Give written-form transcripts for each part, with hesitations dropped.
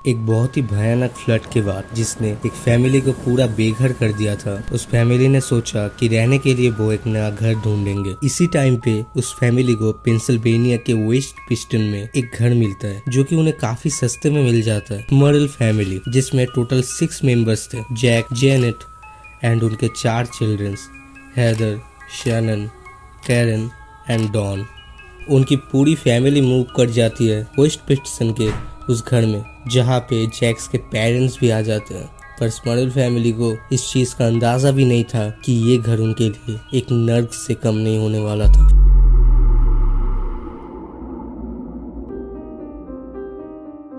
एक बहुत ही भयानक फ्लड के बाद जिसने एक फैमिली को पूरा बेघर कर दिया था, उस फैमिली ने सोचा कि रहने के लिए वो एक नया घर ढूंढेंगे। इसी टाइम पे उस फैमिली को पेंसिल्वेनिया के वेस्ट पिस्टन में एक घर मिलता है जो कि उन्हें काफी सस्ते में मिल जाता है। मॉडल फैमिली जिसमें टोटल 6 मेंबर्स थे, जैक, जेनेट एंड उनके 4 childrens, Heather, Shannon, Karen and Don. उनकी पूरी फैमिली मूव कर जाती है वेस्ट पिस्टन के उस घर में जहाँ पे जैक्स के पेरेंट्स भी आ जाते हैं। पर स्मॉडल फैमिली को इस चीज का अंदाजा भी नहीं था कि ये घर उनके लिए एक नर्क से कम नहीं होने वाला था।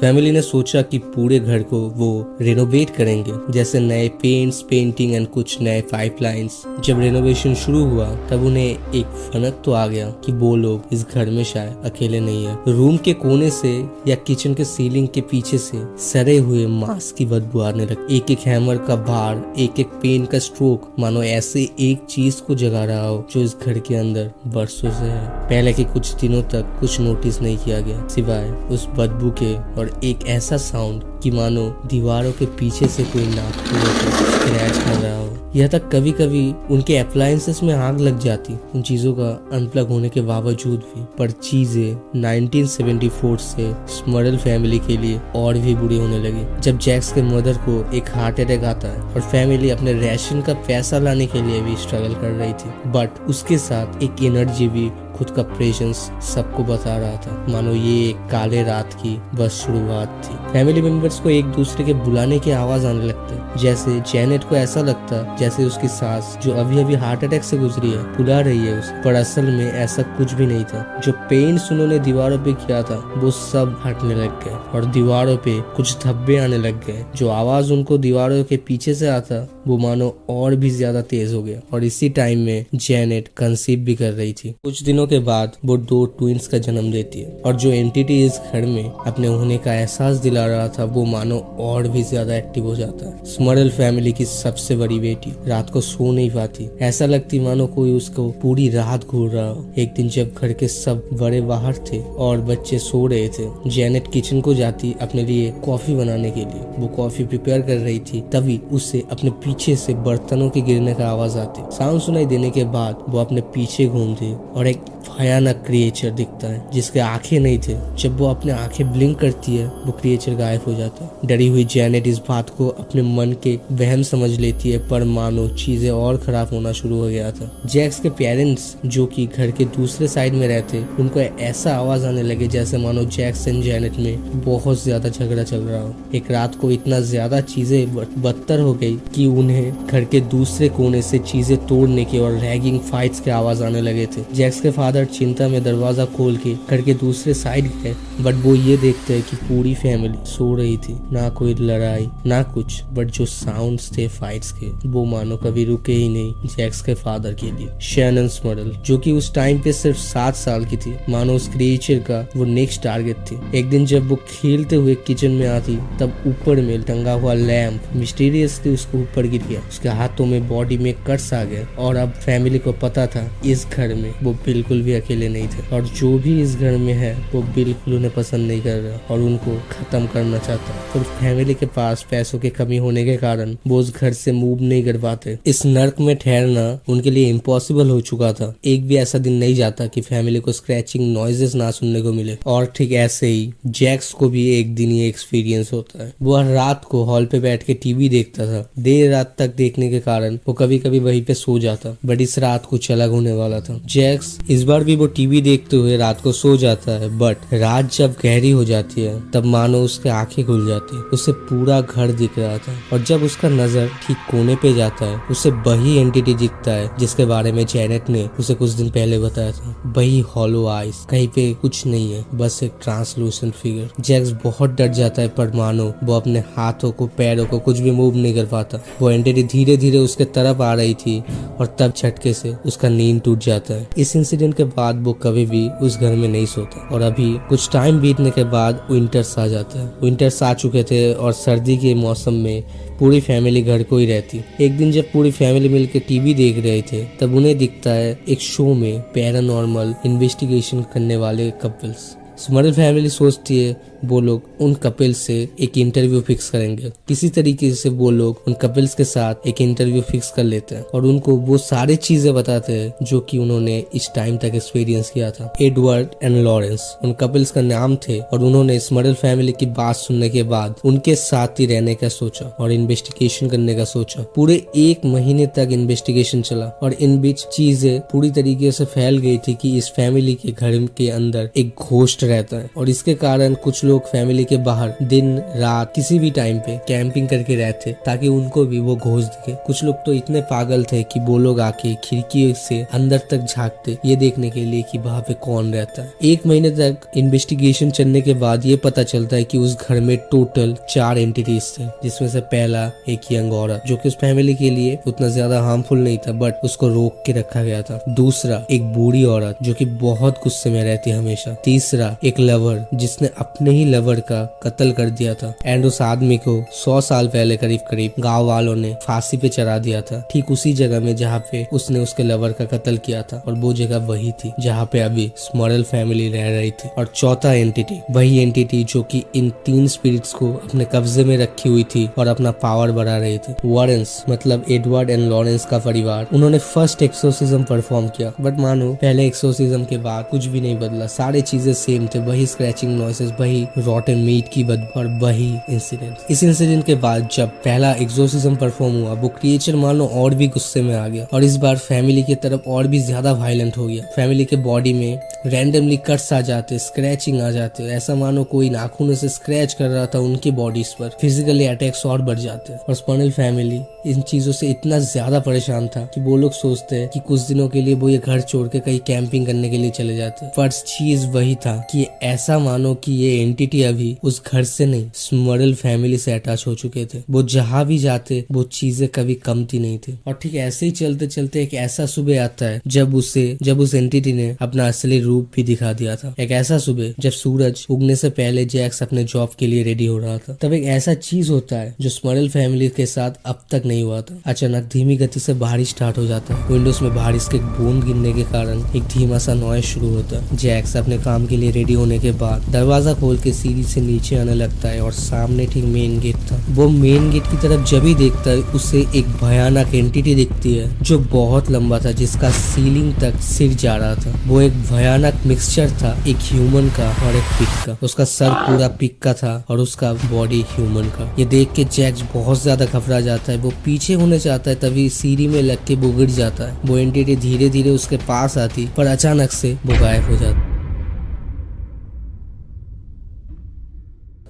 फैमिली ने सोचा कि पूरे घर को वो रेनोवेट करेंगे, जैसे नए पेंट्स, पेंटिंग एंड कुछ नए पाइपलाइंस। जब रेनोवेशन शुरू हुआ तब उन्हें एक फनक तो आ गया कि वो लोग इस घर में शायद अकेले नहीं है। रूम के कोने से या किचन के सीलिंग के पीछे से सड़े हुए मांस की बदबू आने लगी। एक एक हैमर का भार, एक एक पेन का स्ट्रोक मानो ऐसे एक चीज को जगा रहा हो जो इस घर के अंदर बरसों से है। पहले के कुछ दिनों तक कुछ नोटिस नहीं किया गया सिवाय उस बदबू के और एक ऐसा साउंड कि मानो दीवारों के पीछे से कोई नाखूनों को स्क्रैच कर रहा हो। यह तक कभी कभी उनके अप्लायंसेस में आग लग जाती उन चीजों का अनप्लग होने के बावजूद भी। पर चीजें 1974 से स्मॉडल फैमिली के लिए और भी बुरी होने लगी जब जैक्स के मदर को एक हार्ट अटैक आता है और फैमिली अपने राशन का पैसा लाने के लिए भी स्ट्रगल कर रही थी। बट उसके साथ एक एनर्जी भी खुद का प्रेजेंस सबको बता रहा था, मानो ये एक काले रात की बस शुरुआत थी। फैमिली मेंबर्स को एक दूसरे के बुलाने की आवाज आने लगती, जैसे जेनेट को ऐसा लगता जैसे उसकी सास जो अभी अभी हार्ट अटैक से गुजरी है बुला रही है उसे। पर असल में ऐसा कुछ भी नहीं था। जो पेंट्स उन्होंने दीवारों पे किया था वो सब हटने लग गए और दीवारों पे कुछ धब्बे आने लग गए। जो आवाज उनको दीवारों के पीछे से आता वो मानो और भी ज्यादा तेज हो गया। और इसी टाइम में जेनेट कंसीव भी कर रही थी। कुछ दिनों के बाद वो 2 ट्विंस का जन्म देती है और जो एंटिटी इस घर में अपने होने का एहसास दिला रहा था वो मानो और भी ज्यादा एक्टिव हो जाता है। स्मॉडल फैमिली की सबसे बड़ी बेटी रात को सो नहीं पाती, ऐसा लगती मानो कोई उसको पूरी रात घूर रहा हो। एक दिन जब घर के सब बड़े बाहर थे और बच्चे सो रहे थे, जेनेट किचन को जाती अपने लिए कॉफी बनाने के लिए। वो कॉफी प्रिपेयर कर रही थी, तभी उससे अपने पीछे से बर्तनों के गिरने का आवाज आती। साउंड सुनाई देने के बाद वो अपने पीछे घूमती और एक भयानक क्रिएचर दिखता है जिसके आंखें नहीं थे। जब वो अपने आंखें ब्लिंक करती है वो क्रिएचर गायब हो जाता है। डरी हुई जेनेट इस बात को अपने मन के वहम समझ लेती है, पर मानो चीजें और खराब होना शुरू हो गया था। जैक्स के पेरेंट्स जो कि घर के दूसरे साइड में रहते, उनको ऐसा आवाज आने लगे जैसे मानो जैक्स एंड जेनेट में बहुत ज्यादा झगड़ा चल रहा हो। एक रात को इतना ज्यादा चीजें बदतर हो गई कि उन्हें घर के दूसरे कोने से चीजें तोड़ने के और रैगिंग फाइट्स के आवाज आने लगे थे। जैक्स के फादर चिंता में दरवाजा खोल के घर के दूसरे साइड गए, बट वो ये देखते हैं कि पूरी फैमिली सो रही थी। ना कोई लड़ाई ना कुछ, बट जो साउंड्स थे फाइट्स के वो मानो कभी रुके ही नहीं जैक्स के फादर के लिए। शैनन स्मॉडल जो कि उस टाइम पे सिर्फ 7 साल की थी, मानो उस क्रिएचर का वो नेक्स्ट टारगेट थी। एक दिन जब वो खेलते हुए किचन में आती तब ऊपर में टंगा हुआ लैंप मिस्टीरियसली उसको ऊपर गिर गया। उसके हाथों में बॉडी में कट्स आ गए और अब फैमिली को पता था इस घर में वो बिल्कुल भी अकेले नहीं थे और जो भी इस घर में है वो बिल्कुल उन्हें पसंद नहीं कर रहा और उनको खत्म करना चाहता। तो फैमिली के पास पैसों की कमी होने के कारण वो उस घर से मूव नहीं कर पाते। इस नर्क में ठहरना उनके लिए इम्पॉसिबल हो चुका था। एक भी ऐसा दिन नहीं जाता कि फैमिली को स्क्रैचिंग नॉइजेस ना सुनने को मिले। और ठीक ऐसे ही जैक्स को भी एक दिन ये एक्सपीरियंस होता है। वो हर रात को हॉल पे बैठ के टीवी देखता था। देर रात तक देखने के कारण वो कभी कभी वहीं पे सो जाता, बट इस रात कुछ अलग होने वाला था। जैक्स इस बार भी वो टीवी देखते हुए रात को सो जाता है, बट रात जब गहरी हो जाती है तब मानो उसके आंखें खुल जाती है। उसे पूरा घर दिख रहा था और जब उसका नजर ठीक कोने पे जाता है उसे वही एंटिटी दिखता है जिसके बारे में जेनेट ने उसे कुछ दिन पहले बताया था। वही हॉलो आइज, कहीं पे कुछ नहीं है, बस एक ट्रांसलूसेंट फिगर। जैक्स बहुत डर जाता है, पर मानो वो अपने हाथों को पैरों को कुछ भी मूव नहीं कर पाता। वो एंटिटी धीरे धीरे उसके तरफ आ रही थी और तब झटके से उसका नींद टूट जाता है। इस इंसिडेंट के बाद वो कभी भी उस घर में नहीं सोता और अभी कुछ टाइम बीतने के बाद विंटर्स आ जाता है। विंटर्स आ चुके थे और सर्दी के मौसम में पूरी फैमिली घर को ही रहती। एक दिन जब पूरी फैमिली मिलकर टीवी देख रहे थे तब उन्हें दिखता है एक शो में पैरानॉर्मल इन्वेस्टिगेशन करने वाले कपल्स। स्मॉडल फैमिली सोचती है वो लोग उन कपल से एक इंटरव्यू फिक्स करेंगे। किसी तरीके से वो लोग उन कपल्स के साथ एक इंटरव्यू फिक्स कर लेते हैं और उनको वो सारी चीजें बताते हैं जो कि उन्होंने इस टाइम तक एक्सपीरियंस किया था। एडवर्ड एंड लॉरेंस उन कपल्स का नाम थे और उन्होंने स्मडल फैमिली की बात सुनने के बाद उनके साथ ही रहने का सोचा और इन्वेस्टिगेशन करने का सोचा। पूरे 1 महीने तक इन्वेस्टिगेशन चला और इन बीच चीजें पूरी तरीके से फैल गई थी कि इस फैमिली के घर के अंदर एक घोस्ट रहता है और इसके कारण कुछ लोग फैमिली के बाहर दिन रात किसी भी टाइम पे कैंपिंग करके रहते ताकि उनको भी वो घोस्ट दिखे। कुछ लोग तो इतने पागल थे कि वो लोग आके खिड़की से अंदर तक झांकते ये देखने के लिए कि वहाँ पे कौन रहता है। 1 महीने तक इन्वेस्टिगेशन चलने के बाद ये पता चलता है कि उस घर में टोटल 4 एंटिटीज थे, जिसमें से पहला एक यंग औरत जो कि उस फैमिली के लिए उतना ज्यादा हार्मफुल नहीं था बट उसको रोक के रखा गया था। दूसरा एक बूढ़ी औरत जो कि बहुत गुस्से में रहती है हमेशा। तीसरा एक लवर जिसने अपने ही लवर का कत्ल कर दिया था एंड उस आदमी को 100 साल पहले करीब गांव वालों ने फांसी पे चढ़ा दिया था, ठीक उसी जगह में जहाँ पे उसने उसके लवर का कत्ल किया था और वो जगह वही थी जहाँ पे अभी स्मॉडल फैमिली रह रही थी। और चौथा एंटिटी वही एंटिटी जो कि इन 3 स्पिरिट्स को अपने कब्जे में रखी हुई थी और अपना पावर बढ़ा रही थी। वॉरेंस मतलब एडवर्ड एंड लॉरेंस का परिवार उन्होंने फर्स्ट एक्सोर्सिज्म परफॉर्म किया बट मानो पहले एक्सोर्सिज्म के बाद कुछ भी नहीं बदला, सारी चीजें सेम थे, वही स्क्रैचिंग नॉइसेस, वही रॉटन मीट की बदबू और वही इंसिडेंट। इस इंसिडेंट के बाद जब पहला एक्सोर्सिज्म परफॉर्म हुआ वो क्रिएचर मानो और भी गुस्से में आ गया और इस बार फैमिली की तरफ और भी ज्यादा वायलेंट हो गया। फैमिली के बॉडी में रैंडमली कट्स आ जाते, स्क्रैचिंग आ जाते, ऐसा मानो कोई नाखून से स्क्रैच कर रहा था उनकी बॉडीज पर। फिजिकली अटैक्स और बढ़ जाते और स्मॉडल फैमिली इन चीजों से इतना ज्यादा परेशान था कि वो लोग सोचते हैं कि कुछ दिनों के लिए वो ये घर छोड़ के कहीं कैंपिंग करने के लिए चले जाते। फर्स्ट चीज वही था कि ऐसा मानो कि ये एंटिटी अभी उस घर से नहीं स्मॉडल फैमिली से अटैच हो चुके थे। वो जहाँ भी जाते वो चीजें कभी कमती नहीं थी। और ठीक ऐसे ही चलते चलते एक ऐसा सुबह आता है जब उस एंटिटी ने अपना असली रूप भी दिखा दिया था। एक ऐसा सुबह जब सूरज उगने से पहले जैक्स अपने जॉब के लिए रेडी हो रहा था, तब एक ऐसा चीज होता है जो स्मॉडल फैमिली के साथ अब तक नहीं हुआ था। अचानक धीमी गति से बारिश स्टार्ट हो जाता है। विंडोज में बारिश के बूंद गिरने के कारण एक धीमा सा नॉइज शुरू होता है। जैक्स अपने काम के लिए रेडी होने के बाद दरवाजा खोल के सीढ़ी से नीचे आने लगता है और सामने ठीक मेन गेट था। वो मेन गेट की तरफ जब ही देखता है उसे एक भयानक एंटिटी दिखती है जो बहुत लंबा था, जिसका सीलिंग तक सिर जा रहा था। वो एक भयानक मिक्सचर था, एक ह्यूमन का और एक पिग का। उसका सर पूरा पिग का था और उसका बॉडी ह्यूमन का। ये देख के जैक्स बहुत ज्यादा घबरा जाता है। वो पीछे होने चाहता है तभी सीढ़ी में लग के वो गिर जाता है। वो एंटिटी धीरे धीरे उसके पास आती पर अचानक से वो गायब हो जाती।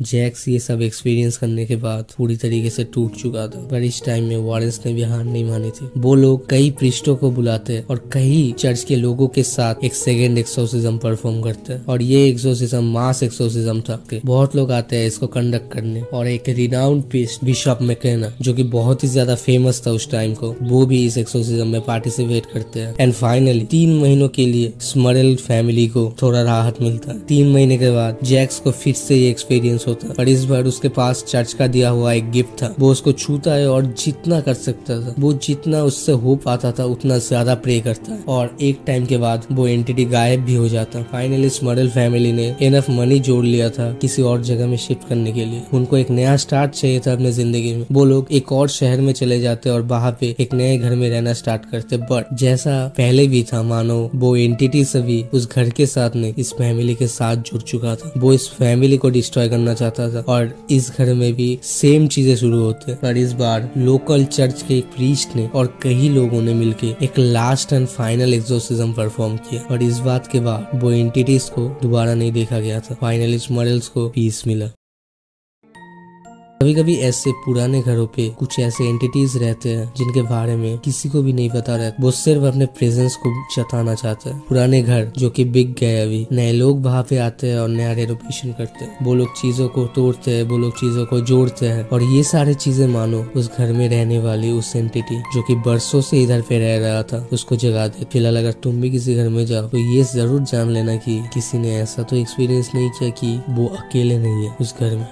जैक्स ये सब एक्सपीरियंस करने के बाद पूरी तरीके से टूट चुका था पर इस टाइम में वॉरेंस ने भी हार नहीं मानी थी। वो लोग कई प्रीस्टों को बुलाते और कई चर्च के लोगों के साथ एक सेकेंड एक्सोर्सिज्म परफॉर्म करते और ये एक्सोर्सिज्म मास एक्सोर्सिज्म था। बहुत लोग आते हैं इसको कंडक्ट करने और एक रिनाउंड प्रीस्ट बिशप मैकेना जो कि बहुत ही ज्यादा फेमस था उस टाइम को, वो भी इस एक्सोर्सिज्म में पार्टिसिपेट करते हैं। एंड फाइनली 3 महीनों के लिए स्मॉडल फैमिली को थोड़ा राहत मिलता है। 3 महीने के बाद जैक्स को फिर से ये एक्सपीरियंस होता पर इस बार उसके पास चर्च का दिया हुआ एक गिफ्ट था। वो उसको छूता है और जितना कर सकता था, वो जितना उससे हो पाता था उतना ज्यादा प्रे करता है और एक टाइम के बाद वो एंटिटी गायब भी हो जाता। फाइनली स्मॉडल फैमिली ने इनफ मनी जोड़ लिया था किसी और जगह में शिफ्ट करने के लिए। उनको एक नया स्टार्ट चाहिए था अपने जिंदगी में। वो लोग एक और शहर में चले जाते और वहाँ पे एक नए घर में रहना स्टार्ट करते। बट जैसा पहले भी था मानो वो एंटिटी सभी उस घर के साथ नहीं इस फैमिली के साथ जुड़ चुका था। वो इस फैमिली को डिस्ट्रॉय करना चाहता था और इस घर में भी सेम चीजें शुरू होते। पर इस बार लोकल चर्च के एक प्रीस्ट ने और कई लोगों ने मिलके एक last and final exorcism perform किया और इस बात के बाद वो एंटिटीज को दोबारा नहीं देखा गया था। फाइनली स्मॉडल्स को पीस मिला। कभी कभी ऐसे पुराने घरों पे कुछ ऐसे एंटिटीज रहते हैं जिनके बारे में किसी को भी नहीं पता रहता। वो सिर्फ अपने प्रेजेंस को जताना चाहते हैं। पुराने घर जो कि बिक गए, अभी नए लोग वहाँ पे आते हैं और नया रेनोवेशन करते हैं। वो लोग चीजों को तोड़ते हैं, वो लोग चीजों को जोड़ते हैं और ये सारी चीजें मानो उस घर में रहने वाली उस एंटिटी जो कि बरसों से इधर पे रह रहा था उसको जगा दे। फिलहाल अगर तुम भी किसी घर में जाओ तो ये जरूर जान लेना कि किसी ने ऐसा तो एक्सपीरियंस नहीं किया कि वो अकेले नहीं है उस घर में।